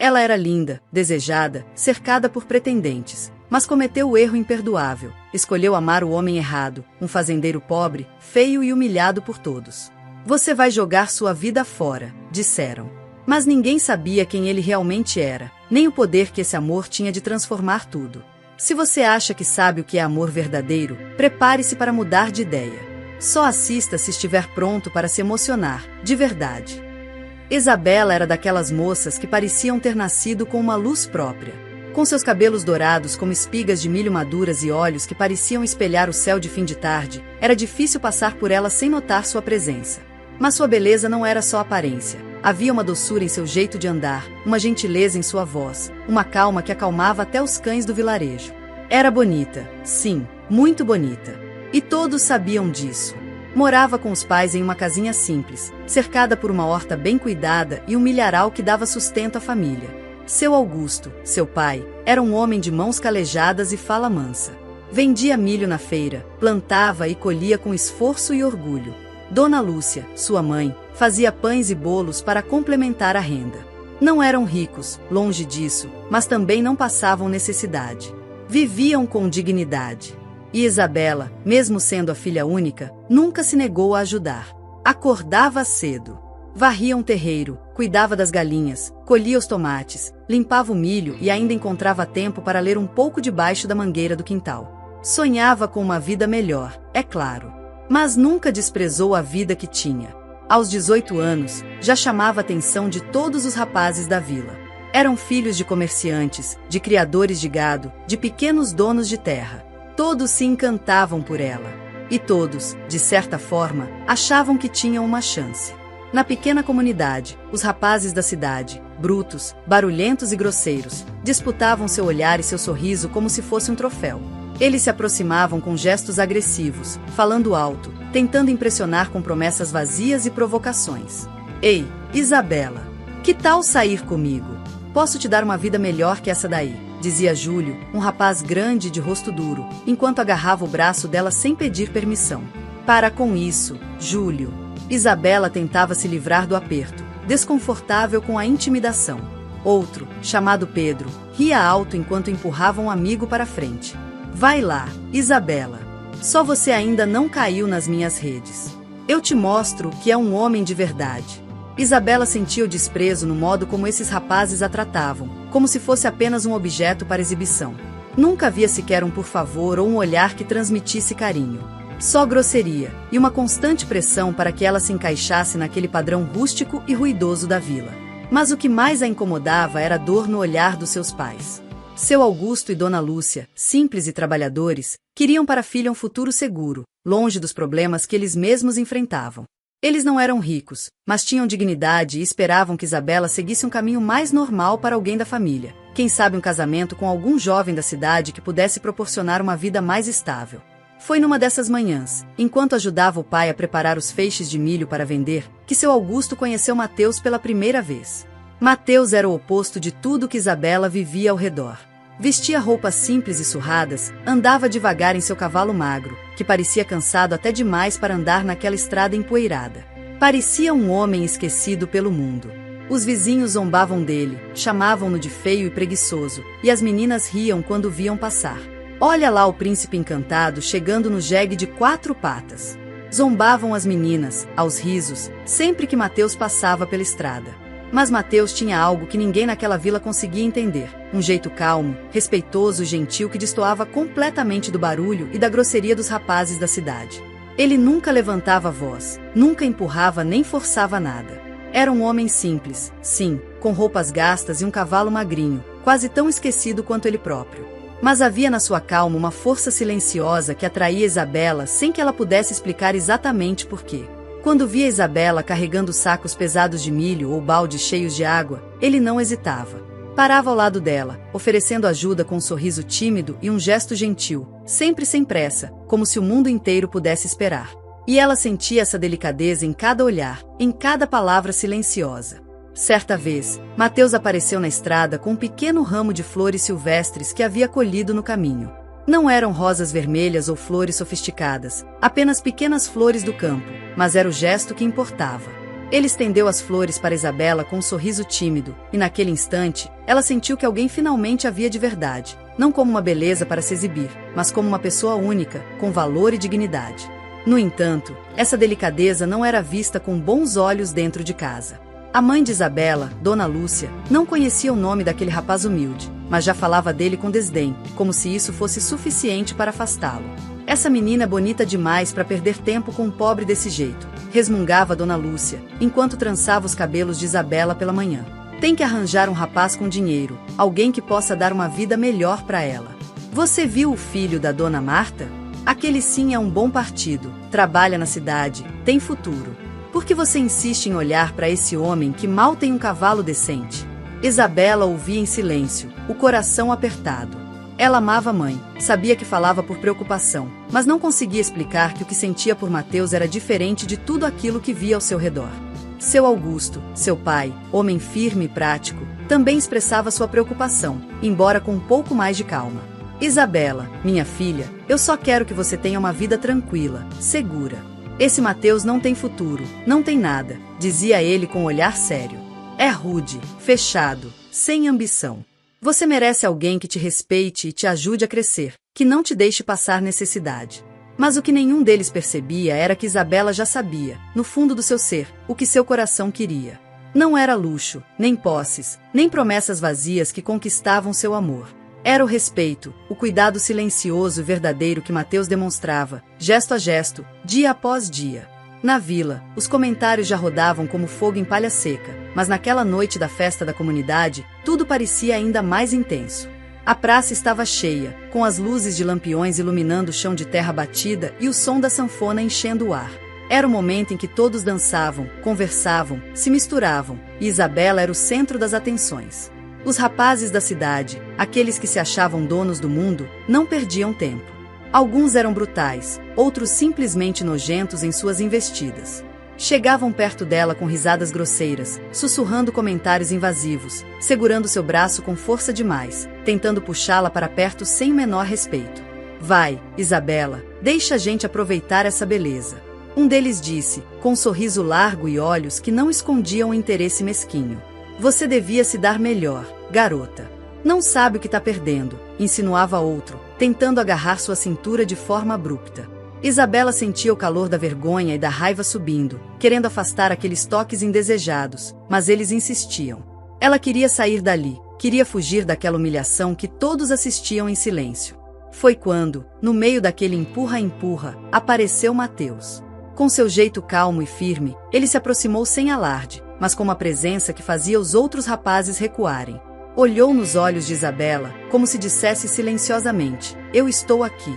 Ela era linda, desejada, cercada por pretendentes, mas cometeu o erro imperdoável. Escolheu amar o homem errado, um fazendeiro pobre, feio e humilhado por todos. Você vai jogar sua vida fora, disseram. Mas ninguém sabia quem ele realmente era, nem o poder que esse amor tinha de transformar tudo. Se você acha que sabe o que é amor verdadeiro, prepare-se para mudar de ideia. Só assista se estiver pronto para se emocionar, de verdade. Isabela era daquelas moças que pareciam ter nascido com uma luz própria. Com seus cabelos dourados como espigas de milho maduras e olhos que pareciam espelhar o céu de fim de tarde, era difícil passar por ela sem notar sua presença. Mas sua beleza não era só aparência. Havia uma doçura em seu jeito de andar, uma gentileza em sua voz, uma calma que acalmava até os cães do vilarejo. Era bonita, sim, muito bonita. E todos sabiam disso. Morava com os pais em uma casinha simples, cercada por uma horta bem cuidada e um milharal que dava sustento à família. Seu Augusto, seu pai, era um homem de mãos calejadas e fala mansa. Vendia milho na feira, plantava e colhia com esforço e orgulho. Dona Lúcia, sua mãe, fazia pães e bolos para complementar a renda. Não eram ricos, longe disso, mas também não passavam necessidade. Viviam com dignidade. E Isabela, mesmo sendo a filha única, nunca se negou a ajudar. Acordava cedo. Varria um terreiro, cuidava das galinhas, colhia os tomates, limpava o milho e ainda encontrava tempo para ler um pouco debaixo da mangueira do quintal. Sonhava com uma vida melhor, é claro. Mas nunca desprezou a vida que tinha. Aos 18 anos, já chamava a atenção de todos os rapazes da vila. Eram filhos de comerciantes, de criadores de gado, de pequenos donos de terra. Todos se encantavam por ela. E todos, de certa forma, achavam que tinham uma chance. Na pequena comunidade, os rapazes da cidade, brutos, barulhentos e grosseiros, disputavam seu olhar e seu sorriso como se fosse um troféu. Eles se aproximavam com gestos agressivos, falando alto, tentando impressionar com promessas vazias e provocações. Ei, Isabela, que tal sair comigo? Posso te dar uma vida melhor que essa daí, dizia Júlio, um rapaz grande de rosto duro, enquanto agarrava o braço dela sem pedir permissão. Para com isso, Júlio. Isabela tentava se livrar do aperto, desconfortável com a intimidação. Outro, chamado Pedro, ria alto enquanto empurrava um amigo para frente. Vai lá, Isabela. Só você ainda não caiu nas minhas redes. Eu te mostro que é um homem de verdade. Isabela sentia o desprezo no modo como esses rapazes a tratavam, como se fosse apenas um objeto para exibição. Nunca havia sequer um por favor ou um olhar que transmitisse carinho. Só grosseria, e uma constante pressão para que ela se encaixasse naquele padrão rústico e ruidoso da vila. Mas o que mais a incomodava era a dor no olhar dos seus pais. Seu Augusto e Dona Lúcia, simples e trabalhadores, queriam para a filha um futuro seguro, longe dos problemas que eles mesmos enfrentavam. Eles não eram ricos, mas tinham dignidade e esperavam que Isabela seguisse um caminho mais normal para alguém da família. Quem sabe um casamento com algum jovem da cidade que pudesse proporcionar uma vida mais estável. Foi numa dessas manhãs, enquanto ajudava o pai a preparar os feixes de milho para vender, que seu Augusto conheceu Mateus pela primeira vez. Mateus era o oposto de tudo que Isabela vivia ao redor. Vestia roupas simples e surradas, andava devagar em seu cavalo magro, que parecia cansado até demais para andar naquela estrada empoeirada. Parecia um homem esquecido pelo mundo. Os vizinhos zombavam dele, chamavam-no de feio e preguiçoso, e as meninas riam quando o viam passar. Olha lá o príncipe encantado chegando no jegue de 4 patas. Zombavam as meninas, aos risos, sempre que Mateus passava pela estrada. Mas Mateus tinha algo que ninguém naquela vila conseguia entender. Um jeito calmo, respeitoso e gentil que destoava completamente do barulho e da grosseria dos rapazes da cidade. Ele nunca levantava a voz, nunca empurrava nem forçava nada. Era um homem simples, sim, com roupas gastas e um cavalo magrinho, quase tão esquecido quanto ele próprio. Mas havia na sua calma uma força silenciosa que atraía Isabela sem que ela pudesse explicar exatamente por quê. Quando via Isabela carregando sacos pesados de milho ou baldes cheios de água, ele não hesitava. Parava ao lado dela, oferecendo ajuda com um sorriso tímido e um gesto gentil, sempre sem pressa, como se o mundo inteiro pudesse esperar. E ela sentia essa delicadeza em cada olhar, em cada palavra silenciosa. Certa vez, Mateus apareceu na estrada com um pequeno ramo de flores silvestres que havia colhido no caminho. Não eram rosas vermelhas ou flores sofisticadas, apenas pequenas flores do campo, mas era o gesto que importava. Ele estendeu as flores para Isabela com um sorriso tímido, e naquele instante, ela sentiu que alguém finalmente havia de verdade, não como uma beleza para se exibir, mas como uma pessoa única, com valor e dignidade. No entanto, essa delicadeza não era vista com bons olhos dentro de casa. A mãe de Isabela, Dona Lúcia, não conhecia o nome daquele rapaz humilde, mas já falava dele com desdém, como se isso fosse suficiente para afastá-lo. Essa menina é bonita demais para perder tempo com um pobre desse jeito, resmungava Dona Lúcia, enquanto trançava os cabelos de Isabela pela manhã. Tem que arranjar um rapaz com dinheiro, alguém que possa dar uma vida melhor para ela. Você viu o filho da Dona Marta? Aquele sim é um bom partido, trabalha na cidade, tem futuro. Por que você insiste em olhar para esse homem que mal tem um cavalo decente? Isabela ouvia em silêncio, o coração apertado. Ela amava a mãe, sabia que falava por preocupação, mas não conseguia explicar que o que sentia por Mateus era diferente de tudo aquilo que via ao seu redor. Seu Augusto, seu pai, homem firme e prático, também expressava sua preocupação, embora com um pouco mais de calma. Isabela, minha filha, eu só quero que você tenha uma vida tranquila, segura. Esse Mateus não tem futuro, não tem nada, dizia ele com um olhar sério. É rude, fechado, sem ambição. Você merece alguém que te respeite e te ajude a crescer, que não te deixe passar necessidade. Mas o que nenhum deles percebia era que Isabela já sabia, no fundo do seu ser, o que seu coração queria. Não era luxo, nem posses, nem promessas vazias que conquistavam seu amor. Era o respeito, o cuidado silencioso e verdadeiro que Mateus demonstrava, gesto a gesto, dia após dia. Na vila, os comentários já rodavam como fogo em palha seca, mas naquela noite da festa da comunidade, tudo parecia ainda mais intenso. A praça estava cheia, com as luzes de lampiões iluminando o chão de terra batida e o som da sanfona enchendo o ar. Era o momento em que todos dançavam, conversavam, se misturavam, e Isabela era o centro das atenções. Os rapazes da cidade, aqueles que se achavam donos do mundo, não perdiam tempo. Alguns eram brutais, outros simplesmente nojentos em suas investidas. Chegavam perto dela com risadas grosseiras, sussurrando comentários invasivos, segurando seu braço com força demais, tentando puxá-la para perto sem o menor respeito. Vai, Isabela, deixa a gente aproveitar essa beleza. Um deles disse, com um sorriso largo e olhos que não escondiam o interesse mesquinho. Você devia se dar melhor, garota. Não sabe o que está perdendo, insinuava outro, tentando agarrar sua cintura de forma abrupta. Isabela sentia o calor da vergonha e da raiva subindo, querendo afastar aqueles toques indesejados, mas eles insistiam. Ela queria sair dali, queria fugir daquela humilhação que todos assistiam em silêncio. Foi quando, no meio daquele empurra-empurra, apareceu Mateus. Com seu jeito calmo e firme, ele se aproximou sem alarde, mas com uma presença que fazia os outros rapazes recuarem. Olhou nos olhos de Isabela, como se dissesse silenciosamente, eu estou aqui.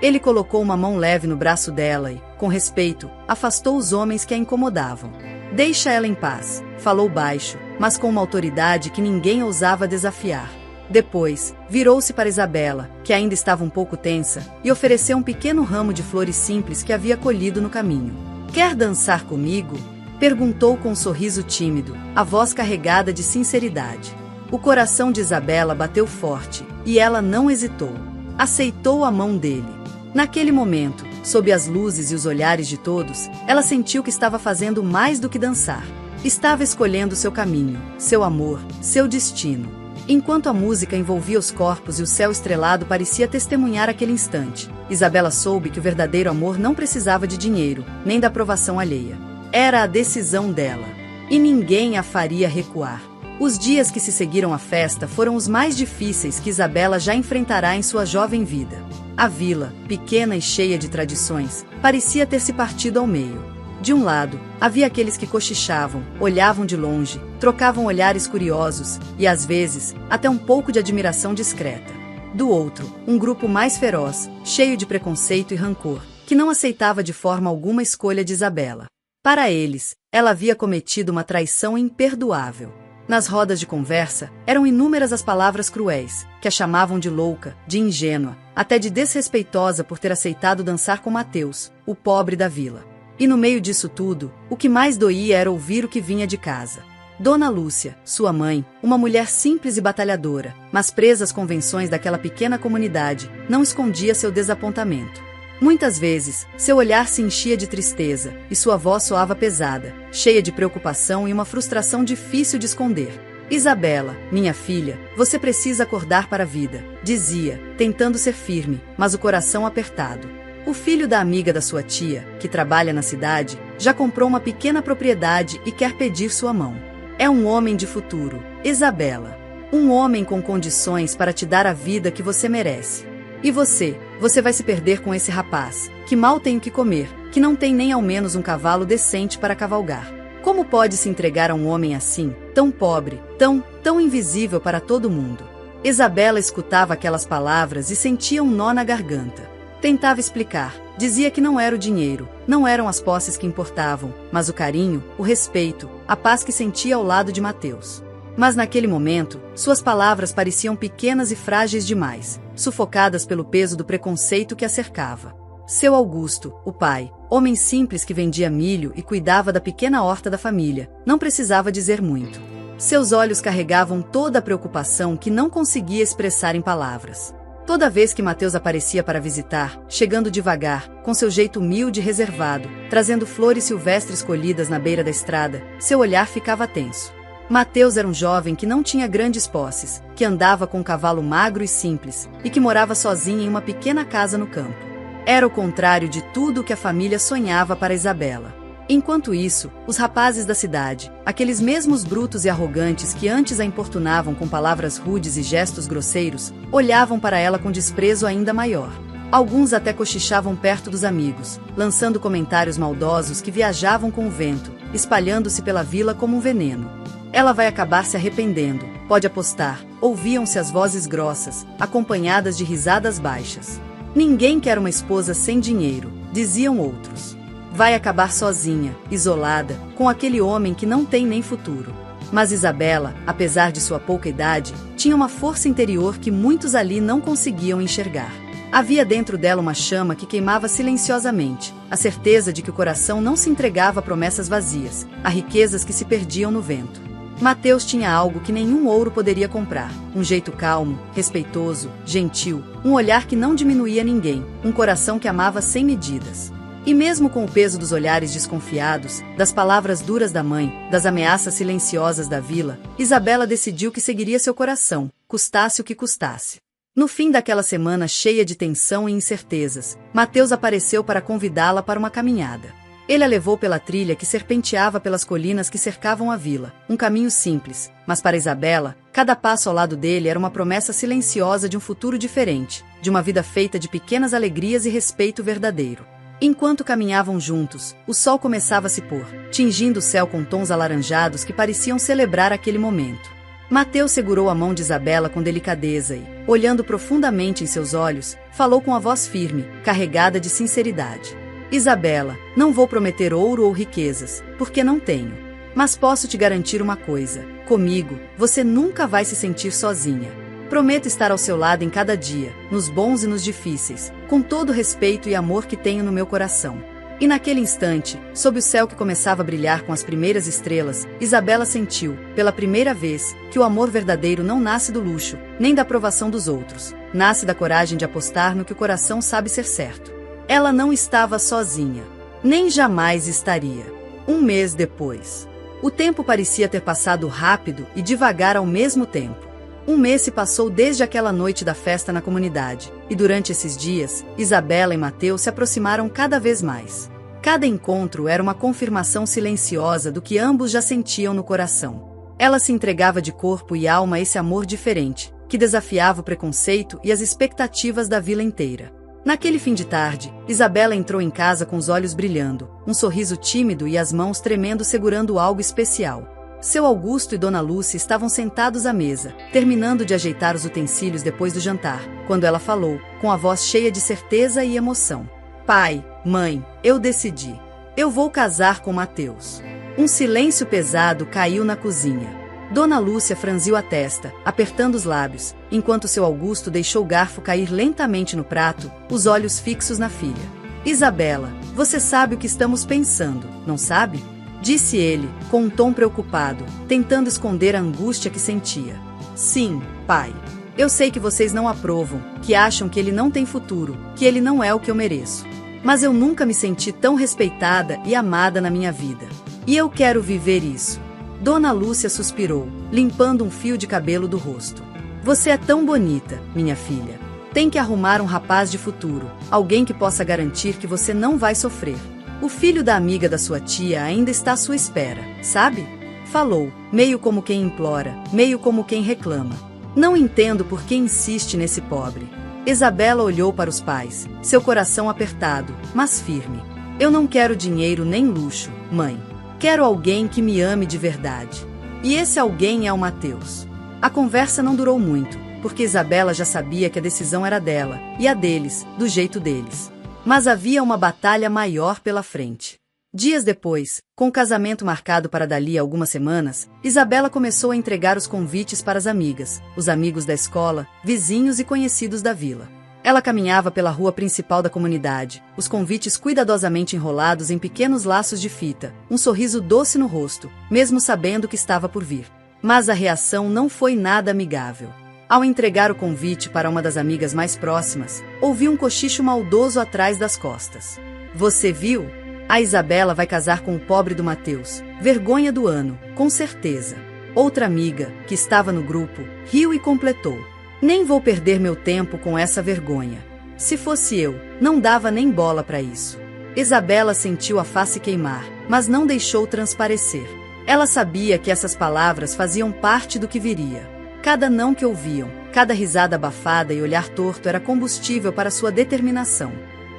Ele colocou uma mão leve no braço dela e, com respeito, afastou os homens que a incomodavam. Deixa ela em paz, falou baixo, mas com uma autoridade que ninguém ousava desafiar. Depois, virou-se para Isabela, que ainda estava um pouco tensa, e ofereceu um pequeno ramo de flores simples que havia colhido no caminho. Quer dançar comigo? Perguntou com um sorriso tímido, a voz carregada de sinceridade. O coração de Isabela bateu forte, e ela não hesitou. Aceitou a mão dele. Naquele momento, sob as luzes e os olhares de todos, ela sentiu que estava fazendo mais do que dançar. Estava escolhendo seu caminho, seu amor, seu destino. Enquanto a música envolvia os corpos e o céu estrelado parecia testemunhar aquele instante, Isabela soube que o verdadeiro amor não precisava de dinheiro, nem da aprovação alheia. Era a decisão dela. E ninguém a faria recuar. Os dias que se seguiram à festa foram os mais difíceis que Isabela já enfrentará em sua jovem vida. A vila, pequena e cheia de tradições, parecia ter se partido ao meio. De um lado, havia aqueles que cochichavam, olhavam de longe, trocavam olhares curiosos e, às vezes, até um pouco de admiração discreta. Do outro, um grupo mais feroz, cheio de preconceito e rancor, que não aceitava de forma alguma a escolha de Isabela. Para eles, ela havia cometido uma traição imperdoável. Nas rodas de conversa, eram inúmeras as palavras cruéis, que a chamavam de louca, de ingênua, até de desrespeitosa por ter aceitado dançar com Mateus, o pobre da vila. E no meio disso tudo, o que mais doía era ouvir o que vinha de casa. Dona Lúcia, sua mãe, uma mulher simples e batalhadora, mas presa às convenções daquela pequena comunidade, não escondia seu desapontamento. Muitas vezes, seu olhar se enchia de tristeza, e sua voz soava pesada, cheia de preocupação e uma frustração difícil de esconder. Isabela, minha filha, você precisa acordar para a vida, dizia, tentando ser firme, mas o coração apertado. O filho da amiga da sua tia, que trabalha na cidade, já comprou uma pequena propriedade e quer pedir sua mão. É um homem de futuro, Isabela. Um homem com condições para te dar a vida que você merece. E você vai se perder com esse rapaz, que mal tem o que comer, que não tem nem ao menos um cavalo decente para cavalgar. Como pode se entregar a um homem assim, tão pobre, tão invisível para todo mundo? Isabela escutava aquelas palavras e sentia um nó na garganta. Tentava explicar, dizia que não era o dinheiro, não eram as posses que importavam, mas o carinho, o respeito, a paz que sentia ao lado de Mateus. Mas naquele momento, suas palavras pareciam pequenas e frágeis demais, sufocadas pelo peso do preconceito que a cercava. Seu Augusto, o pai, homem simples que vendia milho e cuidava da pequena horta da família, não precisava dizer muito. Seus olhos carregavam toda a preocupação que não conseguia expressar em palavras. Toda vez que Mateus aparecia para visitar, chegando devagar, com seu jeito humilde e reservado, trazendo flores silvestres colhidas na beira da estrada, seu olhar ficava tenso. Mateus era um jovem que não tinha grandes posses, que andava com um cavalo magro e simples, e que morava sozinho em uma pequena casa no campo. Era o contrário de tudo o que a família sonhava para Isabela. Enquanto isso, os rapazes da cidade, aqueles mesmos brutos e arrogantes que antes a importunavam com palavras rudes e gestos grosseiros, olhavam para ela com desprezo ainda maior. Alguns até cochichavam perto dos amigos, lançando comentários maldosos que viajavam com o vento, espalhando-se pela vila como um veneno. Ela vai acabar se arrependendo, pode apostar, ouviam-se as vozes grossas, acompanhadas de risadas baixas. Ninguém quer uma esposa sem dinheiro, diziam outros. Vai acabar sozinha, isolada, com aquele homem que não tem nem futuro. Mas Isabela, apesar de sua pouca idade, tinha uma força interior que muitos ali não conseguiam enxergar. Havia dentro dela uma chama que queimava silenciosamente, a certeza de que o coração não se entregava a promessas vazias, a riquezas que se perdiam no vento. Mateus tinha algo que nenhum ouro poderia comprar, um jeito calmo, respeitoso, gentil, um olhar que não diminuía ninguém, um coração que amava sem medidas. E mesmo com o peso dos olhares desconfiados, das palavras duras da mãe, das ameaças silenciosas da vila, Isabela decidiu que seguiria seu coração, custasse o que custasse. No fim daquela semana cheia de tensão e incertezas, Mateus apareceu para convidá-la para uma caminhada. Ele a levou pela trilha que serpenteava pelas colinas que cercavam a vila, um caminho simples, mas para Isabela, cada passo ao lado dele era uma promessa silenciosa de um futuro diferente, de uma vida feita de pequenas alegrias e respeito verdadeiro. Enquanto caminhavam juntos, o sol começava a se pôr, tingindo o céu com tons alaranjados que pareciam celebrar aquele momento. Mateus segurou a mão de Isabela com delicadeza e, olhando profundamente em seus olhos, falou com a voz firme, carregada de sinceridade. Isabela, não vou prometer ouro ou riquezas, porque não tenho. Mas posso te garantir uma coisa, comigo, você nunca vai se sentir sozinha. Prometo estar ao seu lado em cada dia, nos bons e nos difíceis, com todo o respeito e amor que tenho no meu coração. E naquele instante, sob o céu que começava a brilhar com as primeiras estrelas, Isabela sentiu, pela primeira vez, que o amor verdadeiro não nasce do luxo, nem da aprovação dos outros, nasce da coragem de apostar no que o coração sabe ser certo. Ela não estava sozinha, nem jamais estaria. Um mês depois. O tempo parecia ter passado rápido e devagar ao mesmo tempo. Um mês se passou desde aquela noite da festa na comunidade, e durante esses dias, Isabela e Mateus se aproximaram cada vez mais. Cada encontro era uma confirmação silenciosa do que ambos já sentiam no coração. Ela se entregava de corpo e alma a esse amor diferente, que desafiava o preconceito e as expectativas da vila inteira. Naquele fim de tarde, Isabela entrou em casa com os olhos brilhando, um sorriso tímido e as mãos tremendo segurando algo especial. Seu Augusto e Dona Lúcia estavam sentados à mesa, terminando de ajeitar os utensílios depois do jantar, quando ela falou, com a voz cheia de certeza e emoção. Pai, mãe, eu decidi. Eu vou casar com Mateus. Um silêncio pesado caiu na cozinha. Dona Lúcia franziu a testa, apertando os lábios, enquanto seu Augusto deixou o garfo cair lentamente no prato, os olhos fixos na filha. Isabela, você sabe o que estamos pensando, não sabe? Disse ele, com um tom preocupado, tentando esconder a angústia que sentia. Sim, pai. Eu sei que vocês não aprovam, que acham que ele não tem futuro, que ele não é o que eu mereço. mas eu nunca me senti tão respeitada e amada na minha vida. E eu quero viver isso. Dona Lúcia suspirou, limpando um fio de cabelo do rosto. Você é tão bonita, minha filha. Tem que arrumar um rapaz de futuro, alguém que possa garantir que você não vai sofrer. O filho da amiga da sua tia ainda está à sua espera, sabe? Falou, meio como quem implora, meio como quem reclama. Não entendo por que insiste nesse pobre. Isabela olhou para os pais, seu coração apertado, mas firme. Eu não quero dinheiro nem luxo, mãe. Quero alguém que me ame de verdade. E esse alguém é o Mateus. A conversa não durou muito, porque Isabela já sabia que a decisão era dela, e a deles, do jeito deles. Mas havia uma batalha maior pela frente. Dias depois, com o casamento marcado para dali a algumas semanas, Isabela começou a entregar os convites para as amigas, os amigos da escola, vizinhos e conhecidos da vila. Ela caminhava pela rua principal da comunidade, os convites cuidadosamente enrolados em pequenos laços de fita, um sorriso doce no rosto, mesmo sabendo que estava por vir. Mas a reação não foi nada amigável. Ao entregar o convite para uma das amigas mais próximas, ouvi um cochicho maldoso atrás das costas. Você viu? A Isabela vai casar com o pobre do Mateus. Vergonha do ano, com certeza. Outra amiga, que estava no grupo, riu e completou. Nem vou perder meu tempo com essa vergonha. Se fosse eu, não dava nem bola para isso. Isabela sentiu a face queimar, mas não deixou transparecer. Ela sabia que essas palavras faziam parte do que viria. Cada não que ouviam, cada risada abafada e olhar torto era combustível para sua determinação.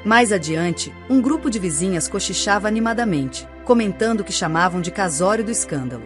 Mais adiante, um grupo de vizinhas cochichava animadamente, comentando o que chamavam de casório do escândalo.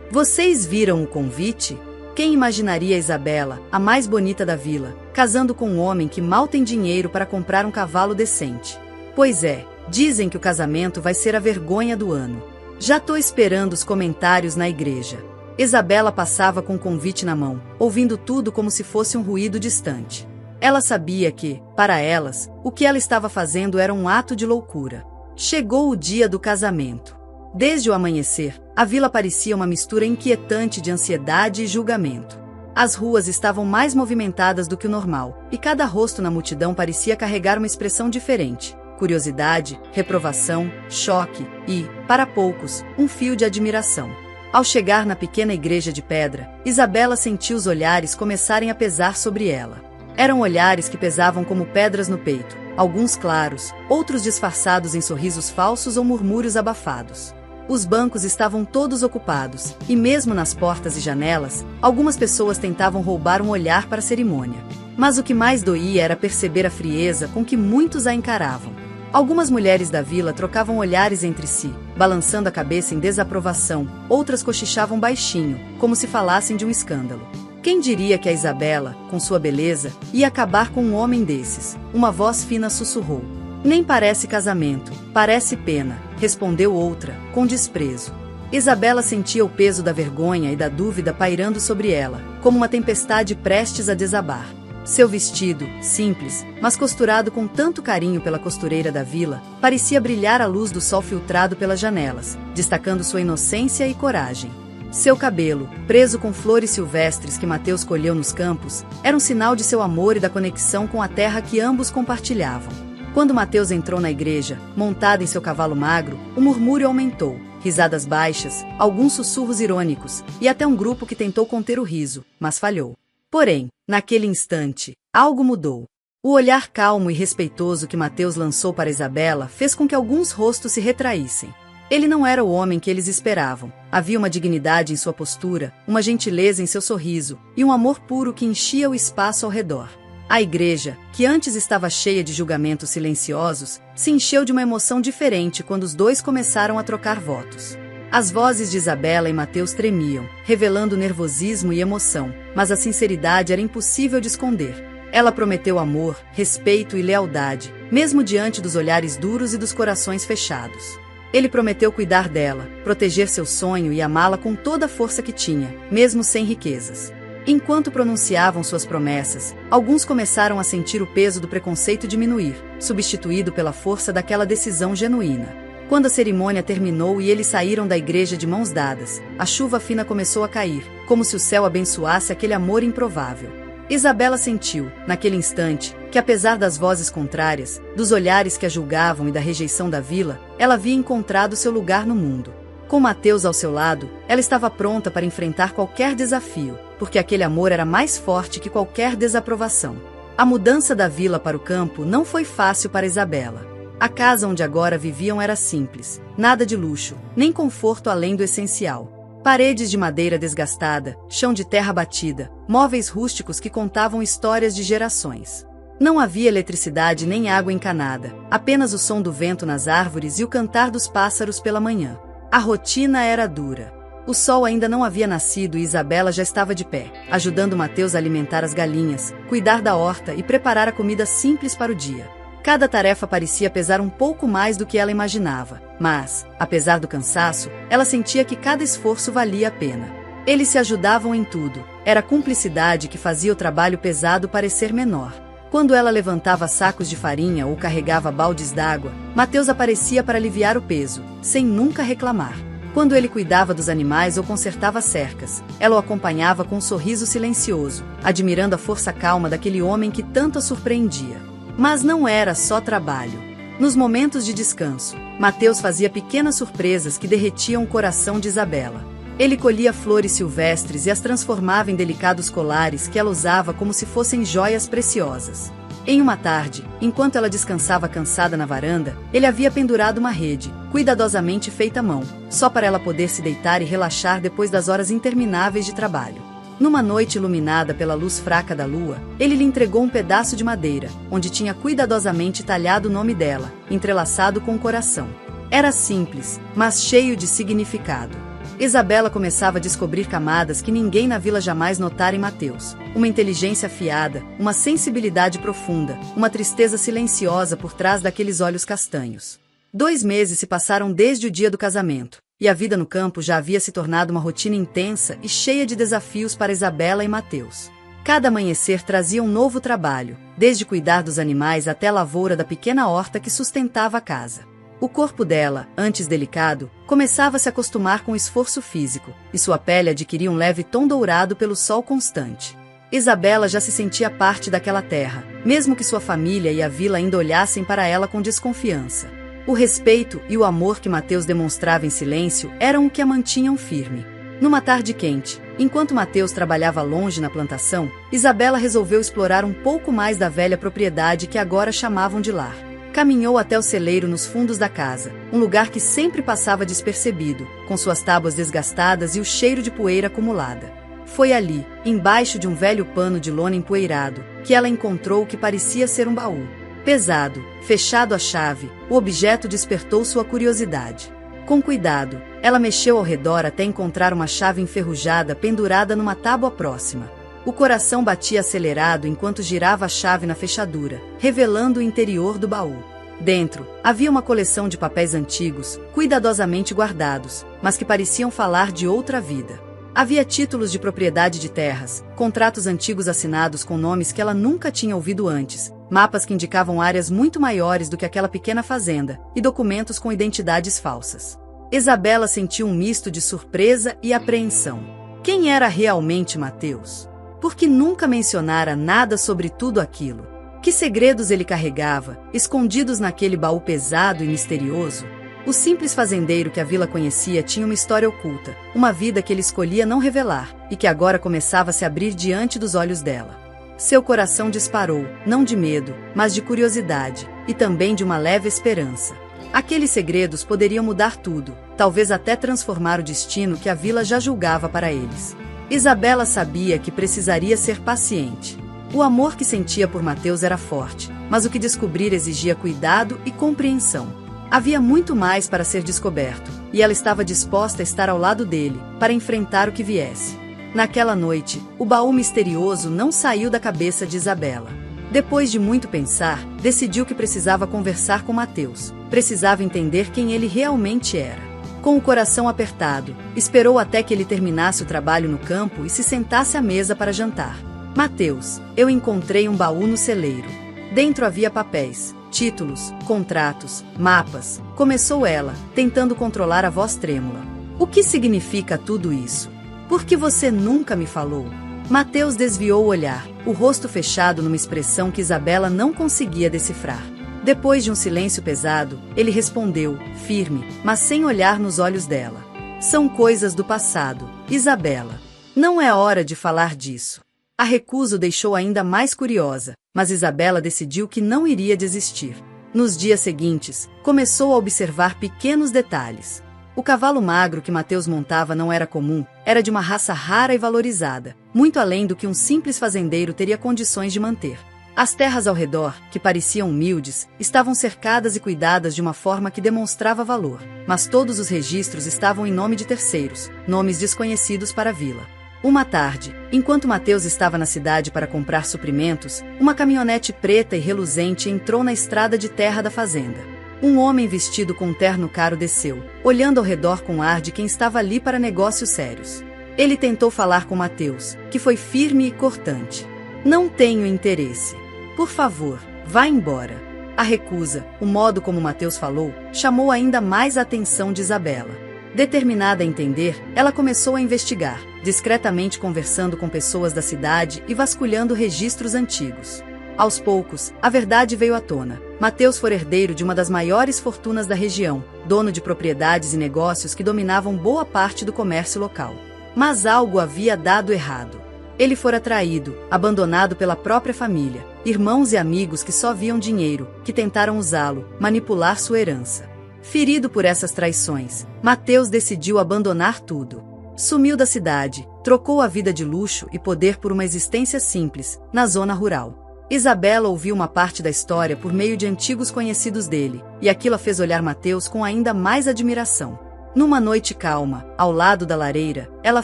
Vocês viram o convite? Quem imaginaria Isabela, a mais bonita da vila, casando com um homem que mal tem dinheiro para comprar um cavalo decente? Pois é, dizem que o casamento vai ser a vergonha do ano. Já tô esperando os comentários na igreja. Isabela passava com o convite na mão, ouvindo tudo como se fosse um ruído distante. Ela sabia que, para elas, o que ela estava fazendo era um ato de loucura. Chegou o dia do casamento. Desde o amanhecer, a vila parecia uma mistura inquietante de ansiedade e julgamento. As ruas estavam mais movimentadas do que o normal, e cada rosto na multidão parecia carregar uma expressão diferente: curiosidade, reprovação, choque e, para poucos, um fio de admiração. Ao chegar na pequena igreja de pedra, Isabela sentiu os olhares começarem a pesar sobre ela. Eram olhares que pesavam como pedras no peito, alguns claros, outros disfarçados em sorrisos falsos ou murmúrios abafados. Os bancos estavam todos ocupados, e mesmo nas portas e janelas, algumas pessoas tentavam roubar um olhar para a cerimônia. Mas o que mais doía era perceber a frieza com que muitos a encaravam. Algumas mulheres da vila trocavam olhares entre si, balançando a cabeça em desaprovação, outras cochichavam baixinho, como se falassem de um escândalo. Quem diria que a Isabela, com sua beleza, ia acabar com um homem desses? Uma voz fina sussurrou. Nem parece casamento, parece pena, respondeu outra, com desprezo. Isabela sentia o peso da vergonha e da dúvida pairando sobre ela, como uma tempestade prestes a desabar. Seu vestido, simples, mas costurado com tanto carinho pela costureira da vila, parecia brilhar à luz do sol filtrado pelas janelas, destacando sua inocência e coragem. Seu cabelo, preso com flores silvestres que Mateus colheu nos campos, era um sinal de seu amor e da conexão com a terra que ambos compartilhavam. Quando Mateus entrou na igreja, montado em seu cavalo magro, o murmúrio aumentou, risadas baixas, alguns sussurros irônicos, e até um grupo que tentou conter o riso, mas falhou. Porém, naquele instante, algo mudou. O olhar calmo e respeitoso que Mateus lançou para Isabela fez com que alguns rostos se retraíssem. Ele não era o homem que eles esperavam. Havia uma dignidade em sua postura, uma gentileza em seu sorriso, e um amor puro que enchia o espaço ao redor. A igreja, que antes estava cheia de julgamentos silenciosos, se encheu de uma emoção diferente quando os dois começaram a trocar votos. As vozes de Isabela e Mateus tremiam, revelando nervosismo e emoção, mas a sinceridade era impossível de esconder. Ela prometeu amor, respeito e lealdade, mesmo diante dos olhares duros e dos corações fechados. Ele prometeu cuidar dela, proteger seu sonho e amá-la com toda a força que tinha, mesmo sem riquezas. Enquanto pronunciavam suas promessas, alguns começaram a sentir o peso do preconceito diminuir, substituído pela força daquela decisão genuína. Quando a cerimônia terminou e eles saíram da igreja de mãos dadas, a chuva fina começou a cair, como se o céu abençoasse aquele amor improvável. Isabela sentiu, naquele instante, que apesar das vozes contrárias, dos olhares que a julgavam e da rejeição da vila, ela havia encontrado seu lugar no mundo. Com Mateus ao seu lado, ela estava pronta para enfrentar qualquer desafio, porque aquele amor era mais forte que qualquer desaprovação. A mudança da vila para o campo não foi fácil para Isabela. A casa onde agora viviam era simples, nada de luxo, nem conforto além do essencial. Paredes de madeira desgastada, chão de terra batida, móveis rústicos que contavam histórias de gerações. Não havia eletricidade nem água encanada, apenas o som do vento nas árvores e o cantar dos pássaros pela manhã. A rotina era dura. O sol ainda não havia nascido e Isabela já estava de pé, ajudando Mateus a alimentar as galinhas, cuidar da horta e preparar a comida simples para o dia. Cada tarefa parecia pesar um pouco mais do que ela imaginava, mas, apesar do cansaço, ela sentia que cada esforço valia a pena. Eles se ajudavam em tudo, era a cumplicidade que fazia o trabalho pesado parecer menor. Quando ela levantava sacos de farinha ou carregava baldes d'água, Mateus aparecia para aliviar o peso, sem nunca reclamar. Quando ele cuidava dos animais ou consertava cercas, ela o acompanhava com um sorriso silencioso, admirando a força calma daquele homem que tanto a surpreendia. Mas não era só trabalho. Nos momentos de descanso, Mateus fazia pequenas surpresas que derretiam o coração de Isabela. Ele colhia flores silvestres e as transformava em delicados colares que ela usava como se fossem joias preciosas. Em uma tarde, enquanto ela descansava cansada na varanda, ele havia pendurado uma rede, cuidadosamente feita à mão, só para ela poder se deitar e relaxar depois das horas intermináveis de trabalho. Numa noite iluminada pela luz fraca da lua, ele lhe entregou um pedaço de madeira, onde tinha cuidadosamente talhado o nome dela, entrelaçado com o coração. Era simples, mas cheio de significado. Isabela começava a descobrir camadas que ninguém na vila jamais notara em Mateus. Uma inteligência afiada, uma sensibilidade profunda, uma tristeza silenciosa por trás daqueles olhos castanhos. 2 meses se passaram desde o dia do casamento, e a vida no campo já havia se tornado uma rotina intensa e cheia de desafios para Isabela e Mateus. Cada amanhecer trazia um novo trabalho, desde cuidar dos animais até a lavoura da pequena horta que sustentava a casa. O corpo dela, antes delicado, começava a se acostumar com o esforço físico, e sua pele adquiria um leve tom dourado pelo sol constante. Isabela já se sentia parte daquela terra, mesmo que sua família e a vila ainda olhassem para ela com desconfiança. O respeito e o amor que Mateus demonstrava em silêncio eram o que a mantinham firme. Numa tarde quente, enquanto Mateus trabalhava longe na plantação, Isabela resolveu explorar um pouco mais da velha propriedade que agora chamavam de lar. Caminhou até o celeiro nos fundos da casa, um lugar que sempre passava despercebido, com suas tábuas desgastadas e o cheiro de poeira acumulada. Foi ali, embaixo de um velho pano de lona empoeirado, que ela encontrou o que parecia ser um baú. Pesado, fechado à chave, o objeto despertou sua curiosidade. Com cuidado, ela mexeu ao redor até encontrar uma chave enferrujada pendurada numa tábua próxima. O coração batia acelerado enquanto girava a chave na fechadura, revelando o interior do baú. Dentro, havia uma coleção de papéis antigos, cuidadosamente guardados, mas que pareciam falar de outra vida. Havia títulos de propriedade de terras, contratos antigos assinados com nomes que ela nunca tinha ouvido antes, mapas que indicavam áreas muito maiores do que aquela pequena fazenda, e documentos com identidades falsas. Isabela sentiu um misto de surpresa e apreensão. Quem era realmente Mateus? Por que nunca mencionara nada sobre tudo aquilo? Que segredos ele carregava, escondidos naquele baú pesado e misterioso? O simples fazendeiro que a vila conhecia tinha uma história oculta, uma vida que ele escolhia não revelar, e que agora começava a se abrir diante dos olhos dela. Seu coração disparou, não de medo, mas de curiosidade, e também de uma leve esperança. Aqueles segredos poderiam mudar tudo, talvez até transformar o destino que a vila já julgava para eles. Isabela sabia que precisaria ser paciente. O amor que sentia por Mateus era forte, mas o que descobrir exigia cuidado e compreensão. Havia muito mais para ser descoberto, e ela estava disposta a estar ao lado dele, para enfrentar o que viesse. Naquela noite, o baú misterioso não saiu da cabeça de Isabela. Depois de muito pensar, decidiu que precisava conversar com Mateus, precisava entender quem ele realmente era. Com o coração apertado, esperou até que ele terminasse o trabalho no campo e se sentasse à mesa para jantar. Mateus, eu encontrei um baú no celeiro. Dentro havia papéis, títulos, contratos, mapas. Começou ela, tentando controlar a voz trêmula. O que significa tudo isso? Por que você nunca me falou? Mateus desviou o olhar, o rosto fechado numa expressão que Isabela não conseguia decifrar. Depois de um silêncio pesado, ele respondeu, firme, mas sem olhar nos olhos dela. São coisas do passado, Isabela. Não é hora de falar disso. A recusa o deixou ainda mais curiosa, mas Isabela decidiu que não iria desistir. Nos dias seguintes, começou a observar pequenos detalhes. O cavalo magro que Mateus montava não era comum, era de uma raça rara e valorizada, muito além do que um simples fazendeiro teria condições de manter. As terras ao redor, que pareciam humildes, estavam cercadas e cuidadas de uma forma que demonstrava valor, mas todos os registros estavam em nome de terceiros, nomes desconhecidos para a vila. Uma tarde, enquanto Mateus estava na cidade para comprar suprimentos, uma caminhonete preta e reluzente entrou na estrada de terra da fazenda. Um homem vestido com um terno caro desceu, olhando ao redor com ar de quem estava ali para negócios sérios. Ele tentou falar com Mateus, que foi firme e cortante. Não tenho interesse. Por favor, vá embora. A recusa, o modo como Mateus falou, chamou ainda mais a atenção de Isabela. Determinada a entender, ela começou a investigar, discretamente conversando com pessoas da cidade e vasculhando registros antigos. Aos poucos, a verdade veio à tona. Mateus fora herdeiro de uma das maiores fortunas da região, dono de propriedades e negócios que dominavam boa parte do comércio local. Mas algo havia dado errado. Ele fora traído, abandonado pela própria família, irmãos e amigos que só viam dinheiro, que tentaram usá-lo, manipular sua herança. Ferido por essas traições, Mateus decidiu abandonar tudo. Sumiu da cidade, trocou a vida de luxo e poder por uma existência simples, na zona rural. Isabela ouviu uma parte da história por meio de antigos conhecidos dele, e aquilo a fez olhar Mateus com ainda mais admiração. Numa noite calma, ao lado da lareira, ela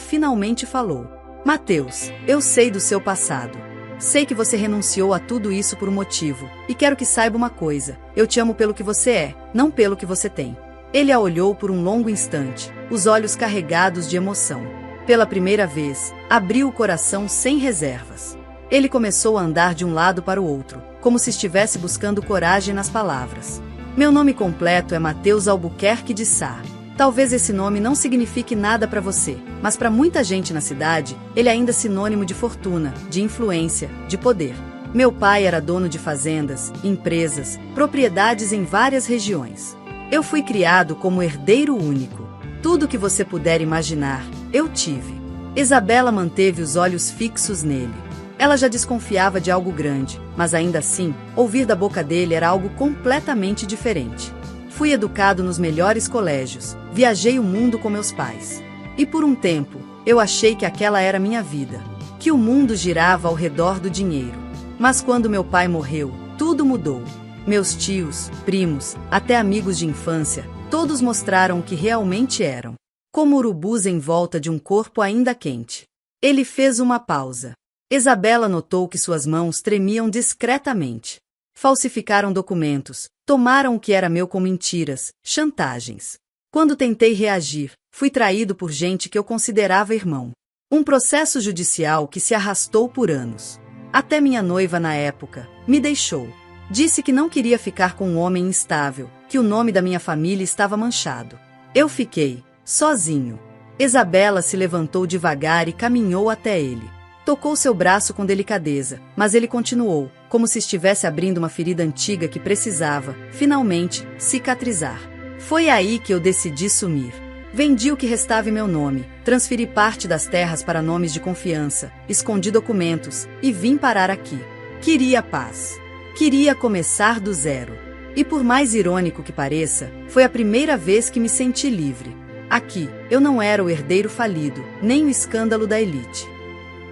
finalmente falou: Mateus, eu sei do seu passado. Sei que você renunciou a tudo isso por um motivo, e quero que saiba uma coisa, eu te amo pelo que você é, não pelo que você tem. Ele a olhou por um longo instante, os olhos carregados de emoção. Pela primeira vez, abriu o coração sem reservas. Ele começou a andar de um lado para o outro, como se estivesse buscando coragem nas palavras. Meu nome completo é Mateus Albuquerque de Sá. Talvez esse nome não signifique nada para você, mas para muita gente na cidade, ele ainda é sinônimo de fortuna, de influência, de poder. Meu pai era dono de fazendas, empresas, propriedades em várias regiões. Eu fui criado como herdeiro único. Tudo que você puder imaginar, eu tive. Isabela manteve os olhos fixos nele. Ela já desconfiava de algo grande, mas ainda assim, ouvir da boca dele era algo completamente diferente. Fui educado nos melhores colégios, viajei o mundo com meus pais. E por um tempo, eu achei que aquela era minha vida, que o mundo girava ao redor do dinheiro. Mas quando meu pai morreu, tudo mudou. Meus tios, primos, até amigos de infância, todos mostraram o que realmente eram. Como urubus em volta de um corpo ainda quente. Ele fez uma pausa. Isabela notou que suas mãos tremiam discretamente. Falsificaram documentos, tomaram o que era meu com mentiras, chantagens. Quando tentei reagir, fui traído por gente que eu considerava irmão. Um processo judicial que se arrastou por anos. Até minha noiva na época me deixou. Disse que não queria ficar com um homem instável, que o nome da minha família estava manchado. Eu fiquei sozinho. Isabela se levantou devagar e caminhou até ele. Tocou seu braço com delicadeza, mas ele continuou, como se estivesse abrindo uma ferida antiga que precisava, finalmente, cicatrizar. Foi aí que eu decidi sumir. Vendi o que restava em meu nome, transferi parte das terras para nomes de confiança, escondi documentos e vim parar aqui. Queria paz. Queria começar do zero. E por mais irônico que pareça, foi a primeira vez que me senti livre. Aqui, eu não era o herdeiro falido, nem o escândalo da elite.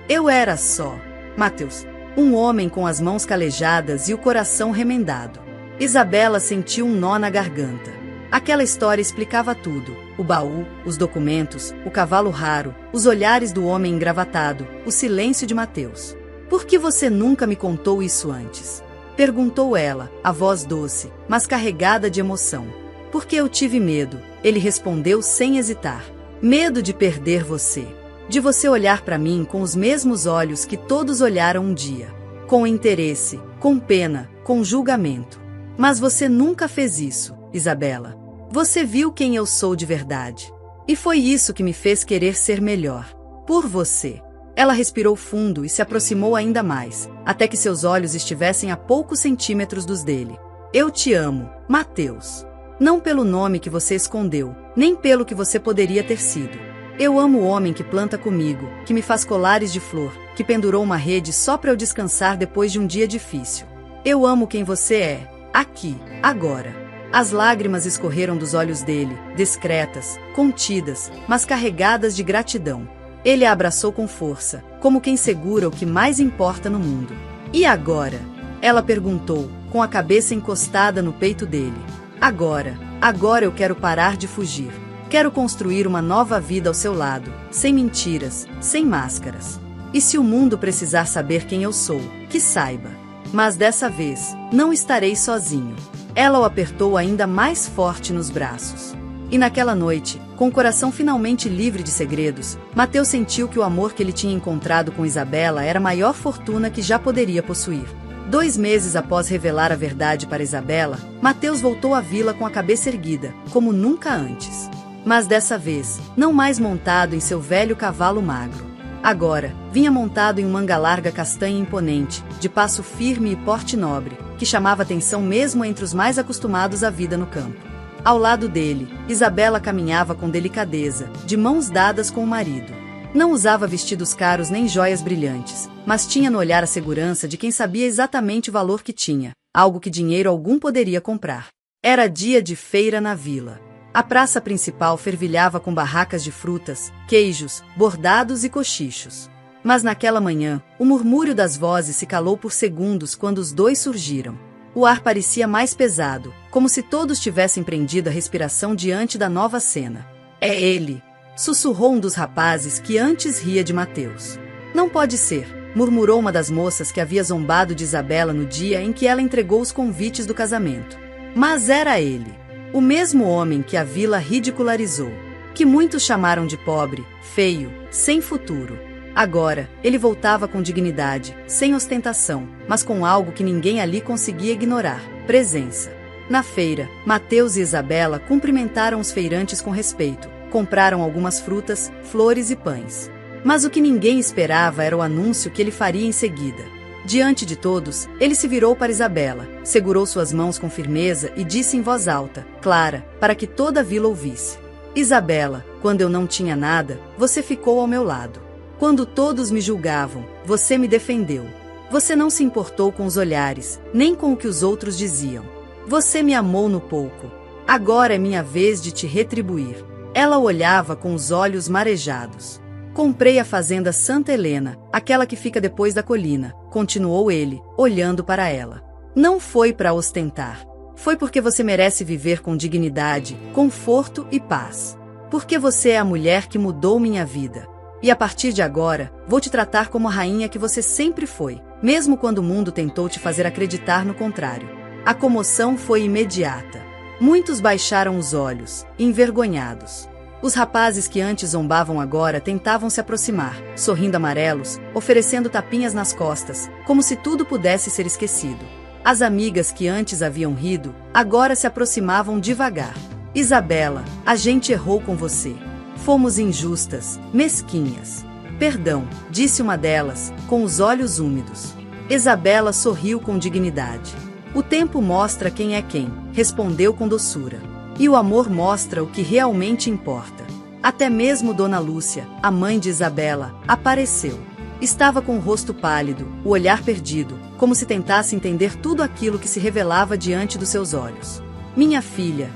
Eu era só, Mateus, um homem com as mãos calejadas e o coração remendado. Isabela sentiu um nó na garganta. Aquela história explicava tudo: o baú, os documentos, o cavalo raro, os olhares do homem engravatado, o silêncio de Mateus. Por que você nunca me contou isso antes? Perguntou ela, a voz doce, mas carregada de emoção. Porque eu tive medo, ele respondeu sem hesitar. Medo de perder você. De você olhar para mim com os mesmos olhos que todos olharam um dia. Com interesse, com pena, com julgamento. Mas você nunca fez isso, Isabela. Você viu quem eu sou de verdade. E foi isso que me fez querer ser melhor. Por você. Ela respirou fundo e se aproximou ainda mais, até que seus olhos estivessem a poucos centímetros dos dele. Eu te amo, Mateus. Não pelo nome que você escondeu, nem pelo que você poderia ter sido. Eu amo o homem que planta comigo, que me faz colares de flor, que pendurou uma rede só para eu descansar depois de um dia difícil. Eu amo quem você é, aqui, agora. As lágrimas escorreram dos olhos dele, discretas, contidas, mas carregadas de gratidão. Ele a abraçou com força, como quem segura o que mais importa no mundo. E agora? Ela perguntou, com a cabeça encostada no peito dele. Agora eu quero parar de fugir. Quero construir uma nova vida ao seu lado, sem mentiras, sem máscaras. E se o mundo precisar saber quem eu sou, que saiba. Mas dessa vez, não estarei sozinho. Ela o apertou ainda mais forte nos braços. E naquela noite, com o coração finalmente livre de segredos, Mateus sentiu que o amor que ele tinha encontrado com Isabela era a maior fortuna que já poderia possuir. 2 meses após revelar a verdade para Isabela, Mateus voltou à vila com a cabeça erguida, como nunca antes. Mas dessa vez, não mais montado em seu velho cavalo magro. Agora, vinha montado em um manga larga castanha imponente, de passo firme e porte nobre, que chamava atenção mesmo entre os mais acostumados à vida no campo. Ao lado dele, Isabela caminhava com delicadeza, de mãos dadas com o marido. Não usava vestidos caros nem joias brilhantes, mas tinha no olhar a segurança de quem sabia exatamente o valor que tinha, algo que dinheiro algum poderia comprar. Era dia de feira na vila. A praça principal fervilhava com barracas de frutas, queijos, bordados e cochichos. Mas naquela manhã, o murmúrio das vozes se calou por segundos quando os dois surgiram. O ar parecia mais pesado, como se todos tivessem prendido a respiração diante da nova cena. É ele! Sussurrou um dos rapazes que antes ria de Mateus. Não pode ser, murmurou uma das moças que havia zombado de Isabela no dia em que ela entregou os convites do casamento. Mas era ele. O mesmo homem que a vila ridicularizou, que muitos chamaram de pobre, feio, sem futuro. Agora, ele voltava com dignidade, sem ostentação, mas com algo que ninguém ali conseguia ignorar: presença. Na feira, Mateus e Isabela cumprimentaram os feirantes com respeito, compraram algumas frutas, flores e pães. Mas o que ninguém esperava era o anúncio que ele faria em seguida. Diante de todos, ele se virou para Isabela, segurou suas mãos com firmeza e disse em voz alta, clara, para que toda a vila ouvisse: Isabela, quando eu não tinha nada, você ficou ao meu lado. Quando todos me julgavam, você me defendeu. Você não se importou com os olhares, nem com o que os outros diziam. Você me amou no pouco. Agora é minha vez de te retribuir. Ela o olhava com os olhos marejados. Comprei a fazenda Santa Helena, aquela que fica depois da colina, continuou ele, olhando para ela. Não foi para ostentar. Foi porque você merece viver com dignidade, conforto e paz. Porque você é a mulher que mudou minha vida. E a partir de agora, vou te tratar como a rainha que você sempre foi, mesmo quando o mundo tentou te fazer acreditar no contrário. A comoção foi imediata. Muitos baixaram os olhos, envergonhados. Os rapazes que antes zombavam agora tentavam se aproximar, sorrindo amarelos, oferecendo tapinhas nas costas, como se tudo pudesse ser esquecido. As amigas que antes haviam rido, agora se aproximavam devagar. Isabela, a gente errou com você. Fomos injustas, mesquinhas. Perdão, disse uma delas, com os olhos úmidos. Isabela sorriu com dignidade. O tempo mostra quem é quem, respondeu com doçura. E o amor mostra o que realmente importa. Até mesmo Dona Lúcia, a mãe de Isabela, apareceu. Estava com o rosto pálido, o olhar perdido, como se tentasse entender tudo aquilo que se revelava diante dos seus olhos. Minha filha,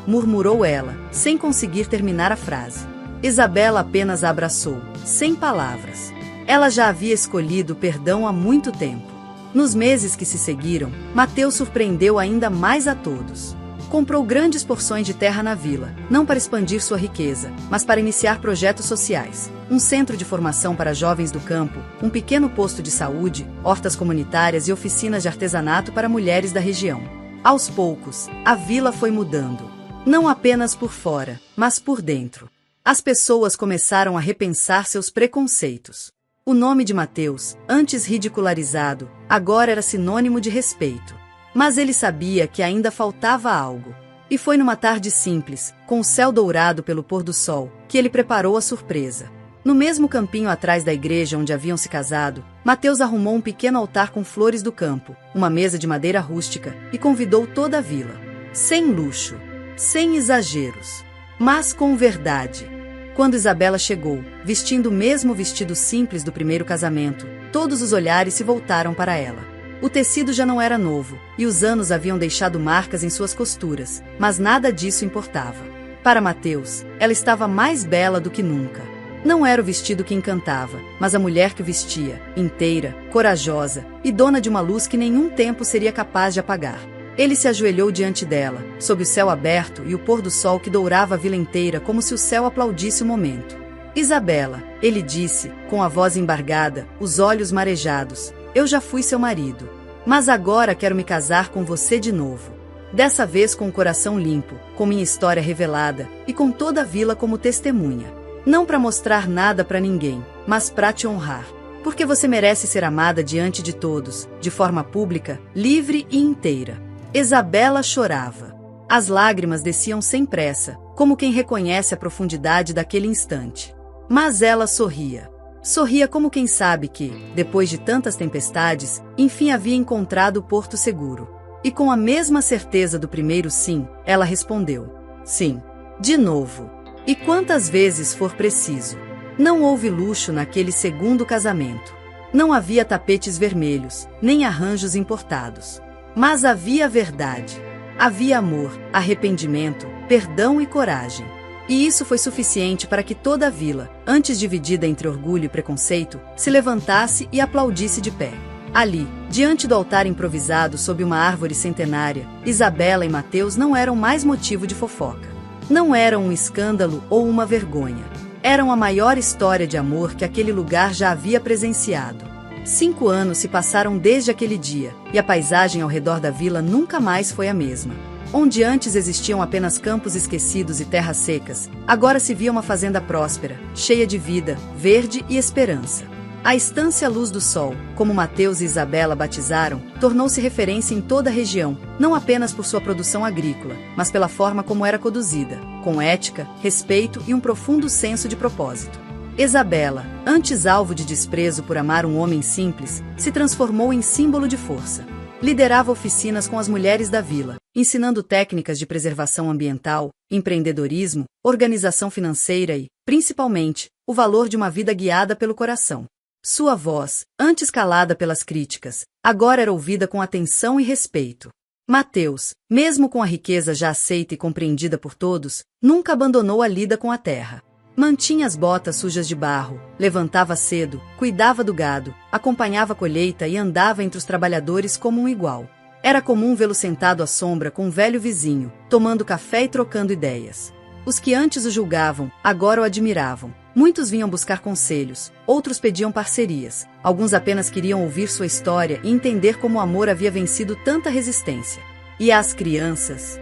murmurou ela, sem conseguir terminar a frase. Isabela apenas a abraçou, sem palavras. Ela já havia escolhido o perdão há muito tempo. Nos meses que se seguiram, Mateus surpreendeu ainda mais a todos. Comprou grandes porções de terra na vila, não para expandir sua riqueza, mas para iniciar projetos sociais. Um centro de formação para jovens do campo, um pequeno posto de saúde, hortas comunitárias e oficinas de artesanato para mulheres da região. Aos poucos, a vila foi mudando. Não apenas por fora, mas por dentro. As pessoas começaram a repensar seus preconceitos. O nome de Mateus, antes ridicularizado, agora era sinônimo de respeito. Mas ele sabia que ainda faltava algo. E foi numa tarde simples, com o céu dourado pelo pôr do sol, que ele preparou a surpresa. No mesmo campinho atrás da igreja onde haviam se casado, Mateus arrumou um pequeno altar com flores do campo, uma mesa de madeira rústica, e convidou toda a vila. Sem luxo, sem exageros, mas com verdade. Quando Isabela chegou, vestindo o mesmo vestido simples do primeiro casamento, todos os olhares se voltaram para ela. O tecido já não era novo, e os anos haviam deixado marcas em suas costuras, mas nada disso importava. Para Mateus, ela estava mais bela do que nunca. Não era o vestido que encantava, mas a mulher que vestia, inteira, corajosa e dona de uma luz que nenhum tempo seria capaz de apagar. Ele se ajoelhou diante dela, sob o céu aberto e o pôr do sol que dourava a vila inteira como se o céu aplaudisse o momento. Isabela, ele disse, com a voz embargada, os olhos marejados, eu já fui seu marido. Mas agora quero me casar com você de novo. Dessa vez com o coração limpo, com minha história revelada e com toda a vila como testemunha. Não para mostrar nada para ninguém, mas para te honrar. Porque você merece ser amada diante de todos, de forma pública, livre e inteira. Isabela chorava. As lágrimas desciam sem pressa, como quem reconhece a profundidade daquele instante. Mas ela sorria. Sorria como quem sabe que, depois de tantas tempestades, enfim havia encontrado o porto seguro. E com a mesma certeza do primeiro sim, ela respondeu: sim, de novo. E quantas vezes for preciso. Não houve luxo naquele segundo casamento. Não havia tapetes vermelhos, nem arranjos importados. Mas havia verdade. Havia amor, arrependimento, perdão e coragem. E isso foi suficiente para que toda a vila, antes dividida entre orgulho e preconceito, se levantasse e aplaudisse de pé. Ali, diante do altar improvisado sob uma árvore centenária, Isabela e Mateus não eram mais motivo de fofoca. Não eram um escândalo ou uma vergonha. Eram a maior história de amor que aquele lugar já havia presenciado. 5 anos se passaram desde aquele dia, e a paisagem ao redor da vila nunca mais foi a mesma. Onde antes existiam apenas campos esquecidos e terras secas, agora se via uma fazenda próspera, cheia de vida, verde e esperança. A estância Luz do Sol, como Mateus e Isabela batizaram, tornou-se referência em toda a região, não apenas por sua produção agrícola, mas pela forma como era conduzida, com ética, respeito e um profundo senso de propósito. Isabela, antes alvo de desprezo por amar um homem simples, se transformou em símbolo de força. Liderava oficinas com as mulheres da vila, ensinando técnicas de preservação ambiental, empreendedorismo, organização financeira e, principalmente, o valor de uma vida guiada pelo coração. Sua voz, antes calada pelas críticas, agora era ouvida com atenção e respeito. Mateus, mesmo com a riqueza já aceita e compreendida por todos, nunca abandonou a lida com a terra. Mantinha as botas sujas de barro, levantava cedo, cuidava do gado, acompanhava a colheita e andava entre os trabalhadores como um igual. Era comum vê-lo sentado à sombra com um velho vizinho, tomando café e trocando ideias. Os que antes o julgavam, agora o admiravam. Muitos vinham buscar conselhos, outros pediam parcerias, alguns apenas queriam ouvir sua história e entender como o amor havia vencido tanta resistência. E as crianças?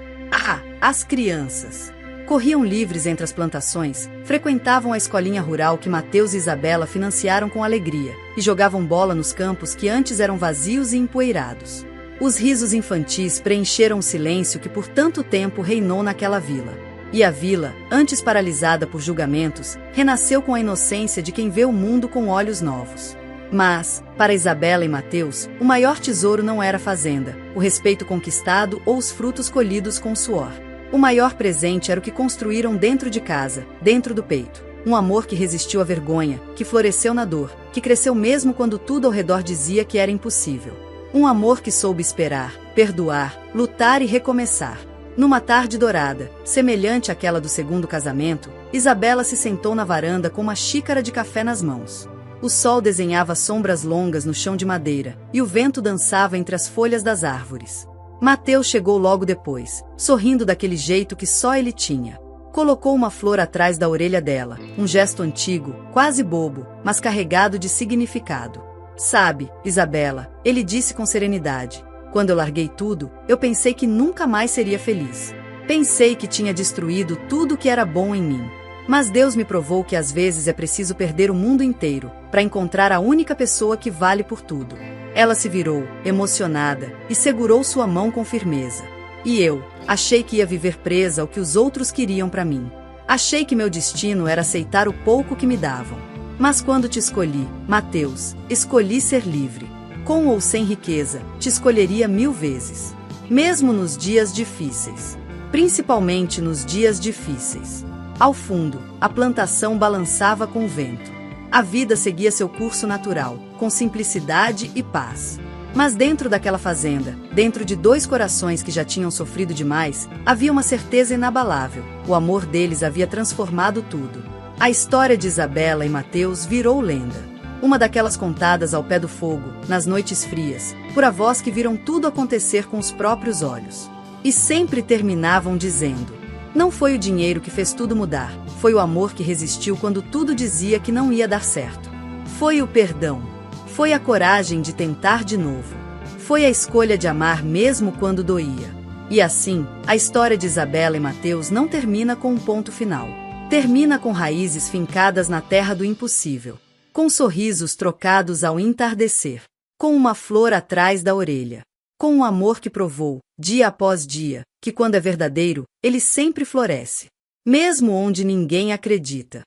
As crianças! Corriam livres entre as plantações, frequentavam a escolinha rural que Mateus e Isabela financiaram com alegria, e jogavam bola nos campos que antes eram vazios e empoeirados. Os risos infantis preencheram o silêncio que por tanto tempo reinou naquela vila. E a vila, antes paralisada por julgamentos, renasceu com a inocência de quem vê o mundo com olhos novos. Mas, para Isabela e Mateus, o maior tesouro não era a fazenda, o respeito conquistado ou os frutos colhidos com suor. O maior presente era o que construíram dentro de casa, dentro do peito. Um amor que resistiu à vergonha, que floresceu na dor, que cresceu mesmo quando tudo ao redor dizia que era impossível. Um amor que soube esperar, perdoar, lutar e recomeçar. Numa tarde dourada, semelhante àquela do segundo casamento, Isabela se sentou na varanda com uma xícara de café nas mãos. O sol desenhava sombras longas no chão de madeira, e o vento dançava entre as folhas das árvores. Mateus chegou logo depois, sorrindo daquele jeito que só ele tinha. Colocou uma flor atrás da orelha dela, um gesto antigo, quase bobo, mas carregado de significado. Sabe, Isabela, ele disse com serenidade, quando eu larguei tudo, eu pensei que nunca mais seria feliz. Pensei que tinha destruído tudo que era bom em mim. Mas Deus me provou que às vezes é preciso perder o mundo inteiro, para encontrar a única pessoa que vale por tudo. Ela se virou, emocionada, e segurou sua mão com firmeza. E eu, achei que ia viver presa ao que os outros queriam para mim. Achei que meu destino era aceitar o pouco que me davam. Mas quando te escolhi, Mateus, escolhi ser livre. Com ou sem riqueza, te escolheria 1000 vezes. Mesmo nos dias difíceis. Principalmente nos dias difíceis. Ao fundo, a plantação balançava com o vento. A vida seguia seu curso natural, com simplicidade e paz. Mas dentro daquela fazenda, dentro de 2 corações que já tinham sofrido demais, havia uma certeza inabalável. O amor deles havia transformado tudo. A história de Isabela e Mateus virou lenda. Uma daquelas contadas ao pé do fogo, nas noites frias, por avós que viram tudo acontecer com os próprios olhos. E sempre terminavam dizendo: não foi o dinheiro que fez tudo mudar, foi o amor que resistiu quando tudo dizia que não ia dar certo. Foi o perdão. Foi a coragem de tentar de novo. Foi a escolha de amar mesmo quando doía. E assim, a história de Isabela e Mateus não termina com um ponto final. Termina com raízes fincadas na terra do impossível. Com sorrisos trocados ao entardecer. Com uma flor atrás da orelha. Com um amor que provou, dia após dia, que quando é verdadeiro, ele sempre floresce. Mesmo onde ninguém acredita.